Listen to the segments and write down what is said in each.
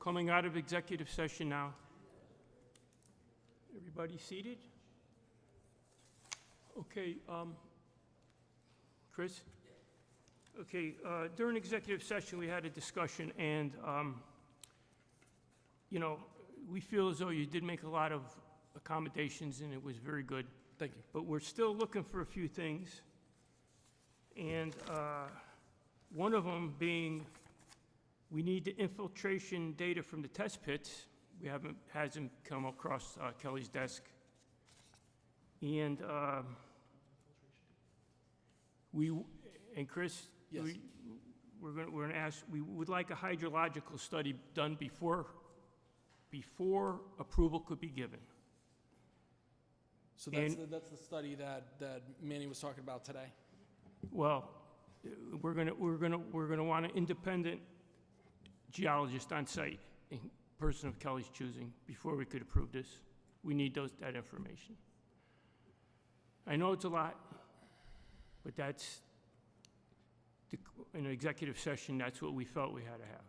Coming out of executive session now. Everybody seated? Okay, Chris? Okay, during executive session, we had a discussion, and, you know, we feel as though you did make a lot of accommodations, and it was very good. Thank you. But we're still looking for a few things. And one of them being, we need the infiltration data from the test pits. Hasn't come across Kelly's desk. And Chris, Yes. we're gonna ask, we would like a hydrological study done before approval could be given. So that's the study that Manny was talking about today? Well, we're gonna want an independent geologist on site, a person of Kelly's choosing, before we could approve this. We need that information. I know it's a lot, but that's, in an executive session, that's what we felt we had to have.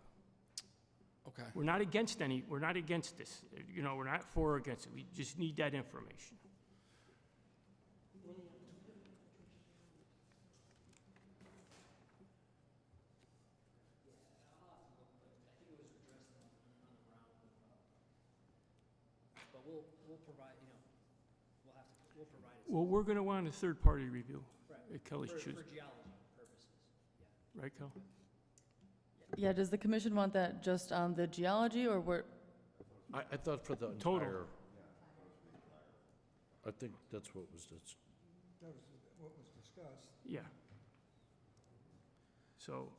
Okay. We're not against this. You know, we're not for or against it. We just need that information. We'll provide, you know, we'll provide it. Well, we're going to want a third-party review at Kelly's For choosing. geology purposes, yeah. Right, Kel? Yeah, does the commission want that just on the geology, or where? I thought for the Total. entire. I think that's what was, That was what was discussed. Yeah. So,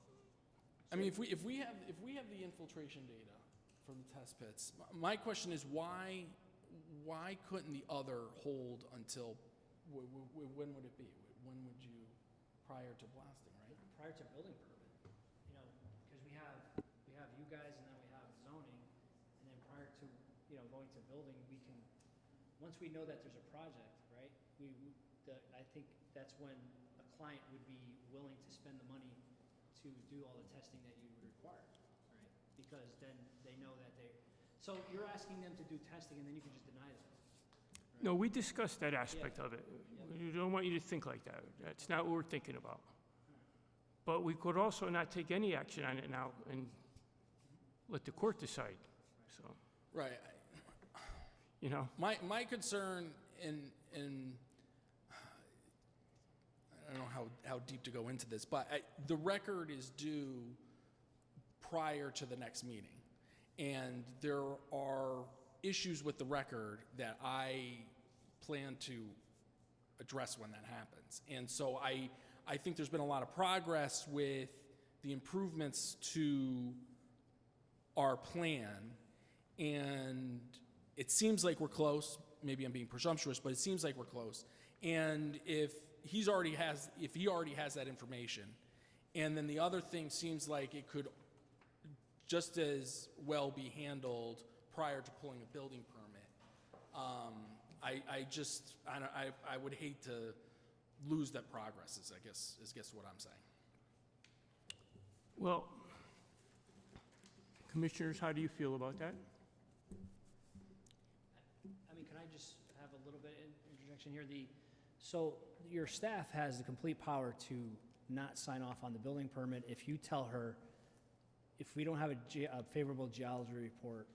I mean, if we have the infiltration data from the test pits, my question is why couldn't the other hold until, when would it be? When would you, prior to blasting, right? Prior to building permit, you know, because we have you guys and then we have zoning, and then prior to, you know, going to building, we can, once we know that there's a project, right, I think that's when a client would be willing to spend the money to do all the testing that you would require, right? Because then they know that so you're asking them to do testing and then you can just deny them? Right? no, we discussed that aspect of it. Yeah. We don't want you to think like that. That's not what we're thinking about. But we could also not take any action on it now and let the court decide, so, Right. you know? My concern in I don't know how deep to go into this, but the record is due prior to the next meeting. And there are issues with the record that I plan to address when that happens. And so I think there's been a lot of progress with the improvements to our plan, and it seems like we're close. Maybe I'm being presumptuous, but it seems like we're close. And if he already has that information, and then the other thing seems like it could just as well be handled prior to pulling a building permit. I would hate to lose that progress, is I guess what I'm saying. Well, commissioners, how do you feel about that? I mean, can I just have a little bit of interjection here? So your staff has the complete power to not sign off on the building permit if you tell her, if we don't have a favorable geology report,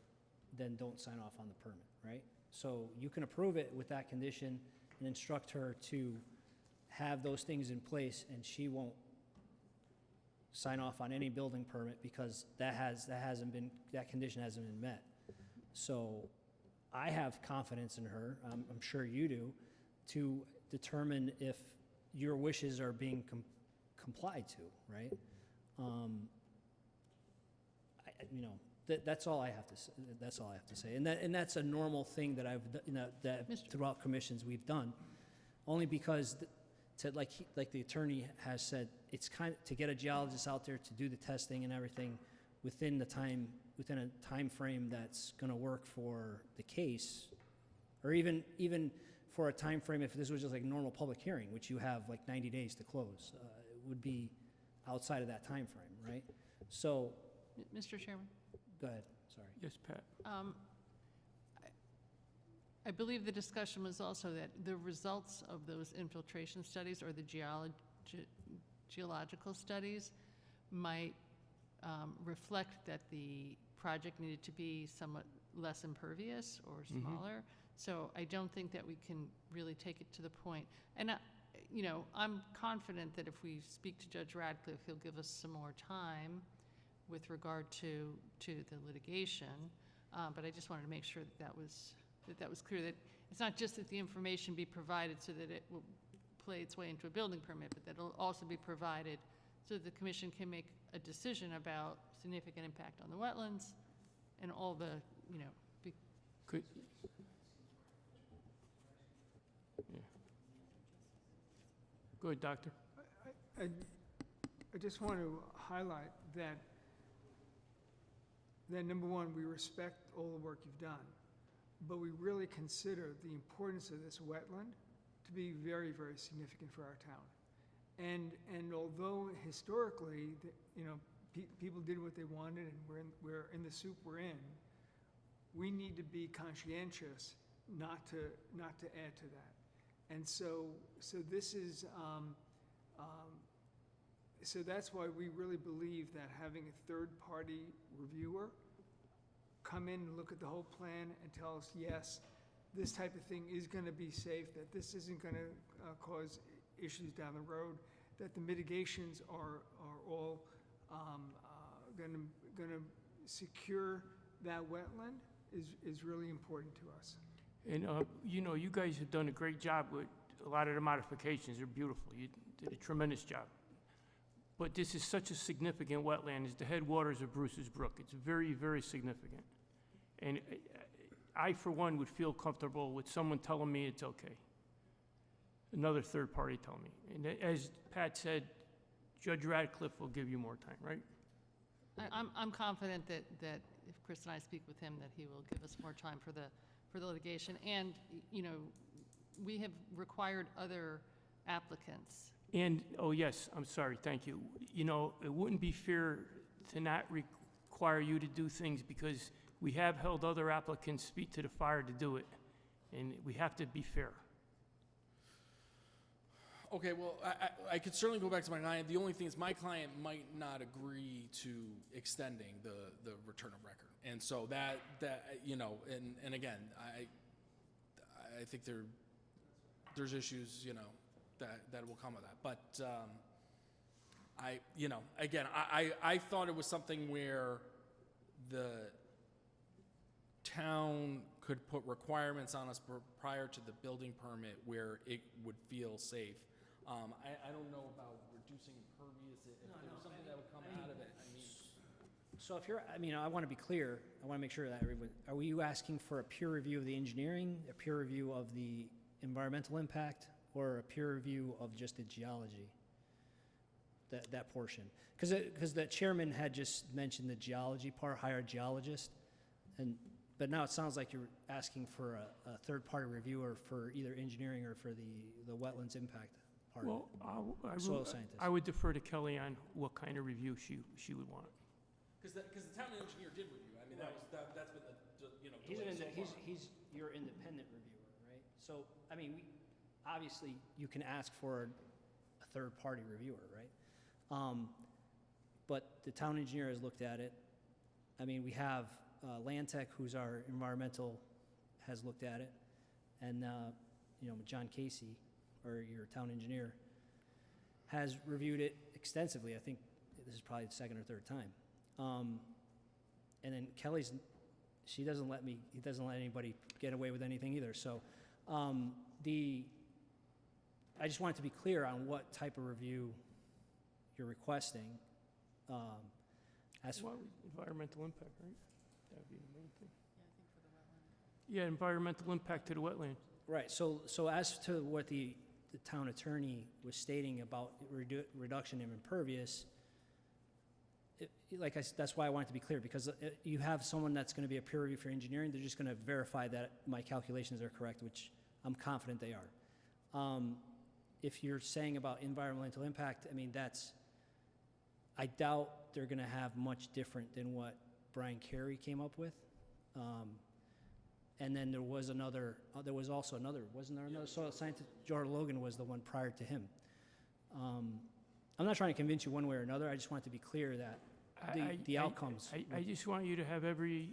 then don't sign off on the permit, right? So you can approve it with that condition and instruct her to have those things in place, and she won't sign off on any building permit because that condition hasn't been met. So I have confidence in her, I'm sure you do, to determine if your wishes are being complied to, right? That's all I have to say. That's all I have to say. And that's a normal thing that that throughout commissions we've done, only because like the attorney has said, it's to get a geologist out there to do the testing and everything within a time frame that's going to work for the case, or even for a time frame if this was just like normal public hearing, which you have like 90 days to close, it would be outside of that time frame, right? So, Mr. Chairman? Go ahead, sorry. Yes, Pat? I believe the discussion was also that the results of those infiltration studies or the geological studies might reflect that the project needed to be somewhat less impervious or smaller. So I don't think that we can really take it to the point. And, you know, I'm confident that if we speak to Judge Radcliffe, he'll give us some more time with regard to the litigation. But I just wanted to make sure that that was clear, that it's not just that the information be provided so that it will play its way into a building permit, but that it'll also be provided so that the commission can make a decision about significant impact on the wetlands and all the, you know, Could, yeah. Go ahead, Doctor. I just want to highlight that number one, we respect all the work you've done, but we really consider the importance of this wetland to be very, very significant for our town. And although historically, you know, people did what they wanted, and we're in the soup we're in, we need to be conscientious not to add to that. And so this is, so that's why we really believe that having a third-party reviewer come in and look at the whole plan and tell us, yes, this type of thing is going to be safe, that this isn't going to cause issues down the road, that the mitigations are all going to secure that wetland is really important to us. And, you know, you guys have done a great job with a lot of the modifications. They're beautiful. You did a tremendous job. But this is such a significant wetland. It's the headwaters of Bruce's Brook. It's very, very significant. And I, for one, would feel comfortable with someone telling me it's okay. Another third party telling me. And as Pat said, Judge Radcliffe will give you more time, right? I'm confident that if Chris and I speak with him, that he will give us more time for the litigation. And, you know, we have required other applicants. And, oh yes, I'm sorry, thank you. You know, it wouldn't be fair to not require you to do things because we have held other applicants' feet to the fire to do it. And we have to be fair. Okay, well, I could certainly go back to my client. The only thing is my client might not agree to extending the return of record. And so that you know, and again, I think there's issues, you know, that will come with that. But you know, again, I thought it was something where the town could put requirements on us prior to the building permit where it would feel safe. I don't know about reducing impervious, if there was something that would come out of it. I mean, So if you're, I mean, I want to be clear, I want to make sure that everyone, are you asking for a peer review of the engineering, a peer review of the environmental impact, or a peer review of just the geology? That portion? Because the chairman had just mentioned the geology part, hire a geologist, but now it sounds like you're asking for a third-party reviewer for either engineering or for the wetlands impact part. Well, Soil scientist. I would defer to Kelly on what kind of review she would want. because the town engineer did review. I mean, that's been the you know. He's delay so far. he's your independent reviewer, right? So, I mean, obviously, you can ask for a third-party reviewer, right? But the town engineer has looked at it. I mean, we have Land Tech, who's our environmental, has looked at it. And, you know, John Casey, or your town engineer, has reviewed it extensively. I think this is probably the second or third time. And then Kelly's, he doesn't let anybody get away with anything either. So I just wanted to be clear on what type of review you're requesting. Well, environmental impact, right? That would be the main thing. Yeah, environmental impact to the wetland. Right, so as to what the town attorney was stating about reduction in impervious, that's why I wanted to be clear, because you have someone that's going to be a peer review for engineering, they're just going to verify that my calculations are correct, which I'm confident they are. If you're saying about environmental impact, I mean, I doubt they're going to have much different than what Brian Carey came up with. And then there was also another, wasn't there another soil scientist? George Logan was the one prior to him. I'm not trying to convince you one way or another, I just want it to be clear that the outcomes. I just want you to have every,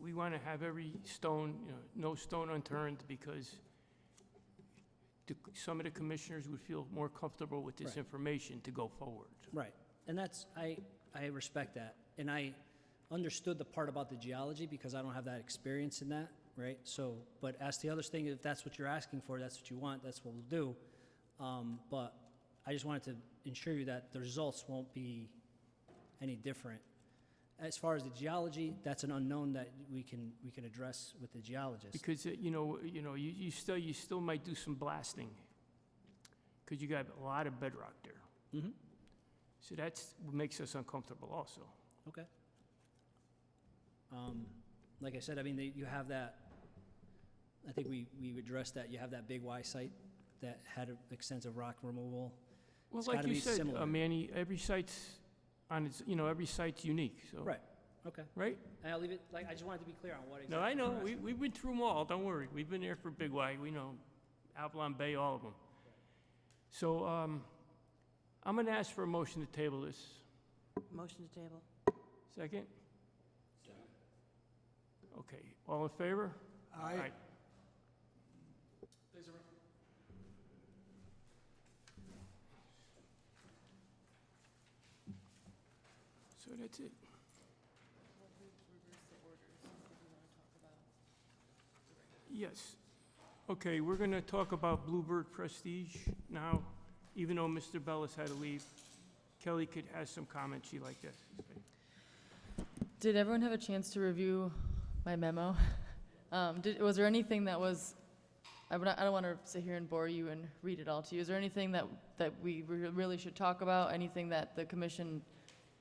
we want to have every stone, no stone unturned, because some of the commissioners would feel more comfortable with this Right. information to go forward. Right, and that's, I respect that, and I understood the part about the geology because I don't have that experience in that, right? So, but as to the other thing, if that's what you're asking for, that's what you want, that's what we'll do. But I just wanted to ensure you that the results won't be any different. As far as the geology, that's an unknown that we can address with the geologist. Because, you still might do some blasting, because you got a lot of bedrock there. Mhm. So that's what makes us uncomfortable also. Okay. Like I said, I mean, you have that, I think we addressed that, you have that big Y site that had extensive rock removal. Well, It's like gotta you be said, similar. Manny, every site's on its, every site's unique, so. Right, okay. Right? And I'll leave it, like, I just wanted to be clear on what exactly. No, I know, we're asking. we've been through them all, don't worry. We've been there for Big Y, we know, Avalon Bay, all of them. So, I'm gonna ask for a motion to table this. Motion to table. Second? Okay, all in favor? Aye. So that's it. Yes. Okay, we're going to talk about Bluebird Prestige now, even though Mr. Bellis had to leave. Kelly has some comments she'd like to say. Did everyone have a chance to review my memo? Was there anything that was, I don't want to sit here and bore you and read it all to you. Is there anything that we really should talk about? Anything that the commission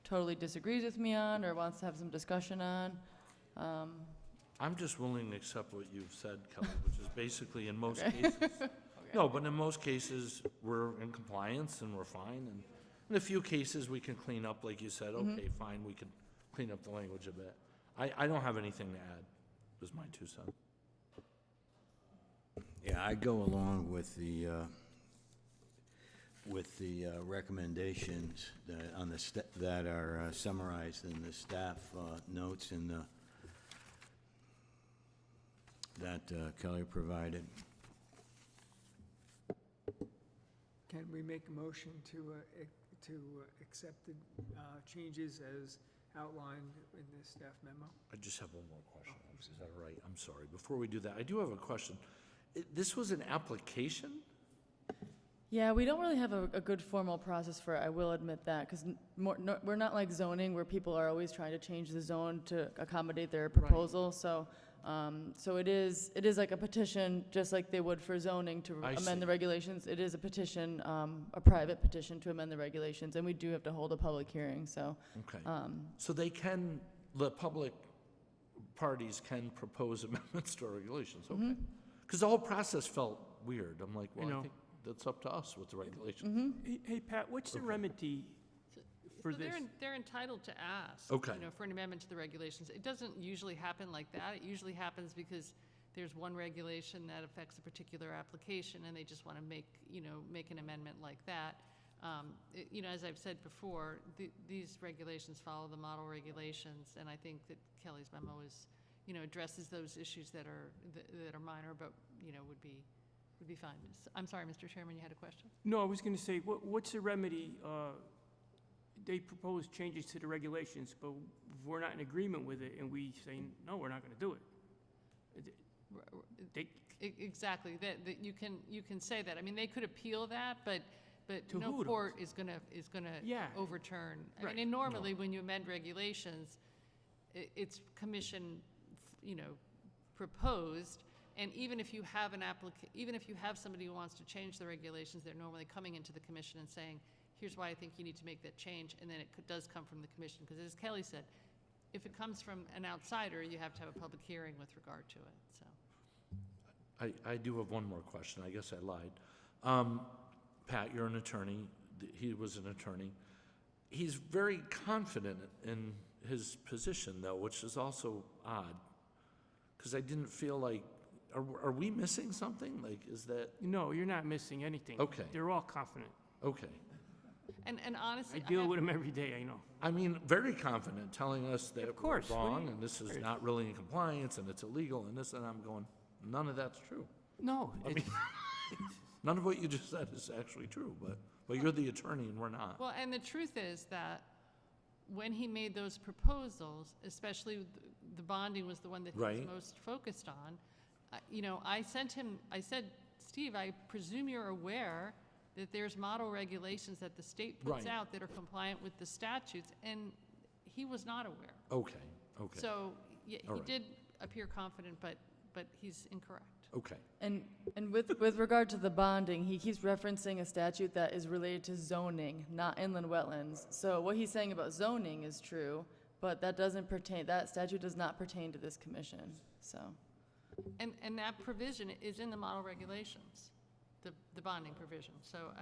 totally disagrees with me on or wants to have some discussion on? I'm just willing to accept what you've said, Kelly, which is basically in most cases. No, but in most cases, we're in compliance and we're fine. And in a few cases, we can clean up, like you said, okay, fine, we can clean up the language a bit. I don't have anything to add, was my 2 cents. Yeah, I go along with the recommendations that are summarized in the staff notes and that Kelly provided. Can we make a motion to accept the changes as outlined in the staff memo? I just have one more question. Is that all right? I'm sorry. Before we do that, I do have a question. This was an application? Yeah, we don't really have a good formal process for it, I will admit that, because we're not like zoning where people are always trying to change the zone to accommodate their proposal. So it is like a petition, just like they would for zoning to I see. amend the regulations. It is a petition, a private petition to amend the regulations, and we do have to hold a public hearing, so. Okay. So the public parties can propose amendments to our regulations, okay? Because the whole process felt weird. I'm like, well, I think that's up to us with the regulations. Hey, Pat, what's the remedy for So this? they're entitled to ask, Okay. for an amendment to the regulations. It doesn't usually happen like that. It usually happens because there's one regulation that affects a particular application, and they just want to make an amendment like that. As I've said before, these regulations follow the model regulations, and I think that Kelly's memo is, addresses those issues that are minor, but, would be fine. I'm sorry, Mr. Chairman, you had a question? No, I was going to say, what's the remedy? They propose changes to the regulations, but we're not in agreement with it, and we say, no, we're not going to do it. Exactly, that you can say that. I mean, they could appeal that, but To no who, though? court is gonna Yeah. overturn. I Right. mean, and normally, when you amend regulations, it's commission, proposed, and even if you have somebody who wants to change the regulations, they're normally coming into the commission and saying, here's why I think you need to make that change, and then it does come from the commission, because as Kelly said, if it comes from an outsider, you have to have a public hearing with regard to it, so. I do have one more question. I guess I lied. Pat, you're an attorney. He was an attorney. He's very confident in his position, though, which is also odd, because I didn't feel like, are we missing something? Like, is that, No, you're not missing anything. Okay. They're all confident. okay. And I honestly, deal with them every day, I know. I mean, very confident, telling us that we're course, what do wrong, you- and this is not really in compliance, and it's illegal, and this, and I'm going, none of that's true. No, it's, None of what you just said is actually true, but you're the attorney and we're not. well, and the truth is that when he made those proposals, especially the bonding was the one that he was Right. most focused on, you know, I said, Steve, I presume you're aware that there's model regulations that the state puts Right. out that are compliant with the statutes, and he was not aware. Okay, okay, So, he All right. did appear confident, but he's incorrect. okay. And with regard to the bonding, he keeps referencing a statute that is related to zoning, not inland wetlands. So what he's saying about zoning is true, but that doesn't pertain, that statute does not pertain to this commission, so. And that provision is in the model regulations, the bonding provision, so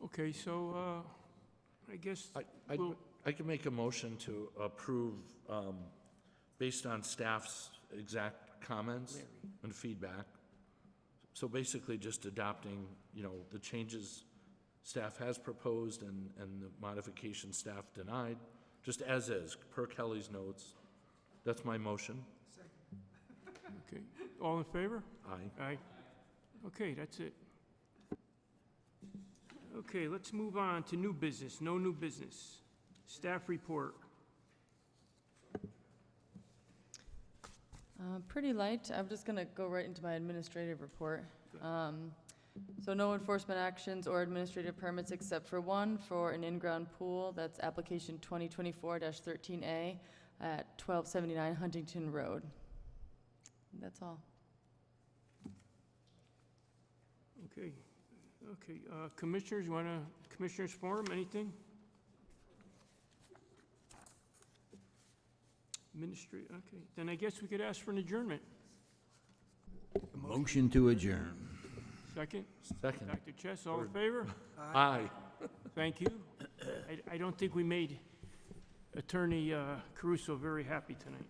okay, so, I guess, we'll- I can make a motion to approve, based on staff's exact comments and feedback. So basically just adopting, you know, the changes staff has proposed and the modification staff denied, just as is, per Kelly's notes. That's my motion. okay, all in favor? Aye. Aye. Okay, that's it. Okay, let's move on to new business, no new business. Staff report. Pretty light. I'm just gonna go right into my administrative report. So no enforcement actions or administrative permits except for one for an in-ground pool. That's application 2024-13A at 1279 Huntington Road. That's all. Okay, okay, commissioners, you wanna, commissioners forum, anything? Ministry, okay, then I guess we could ask for an adjournment. Motion to adjourn. Second, Second. Dr. Chess, all in favor? Aye. Thank you. I don't think we made Attorney Caruso very happy tonight.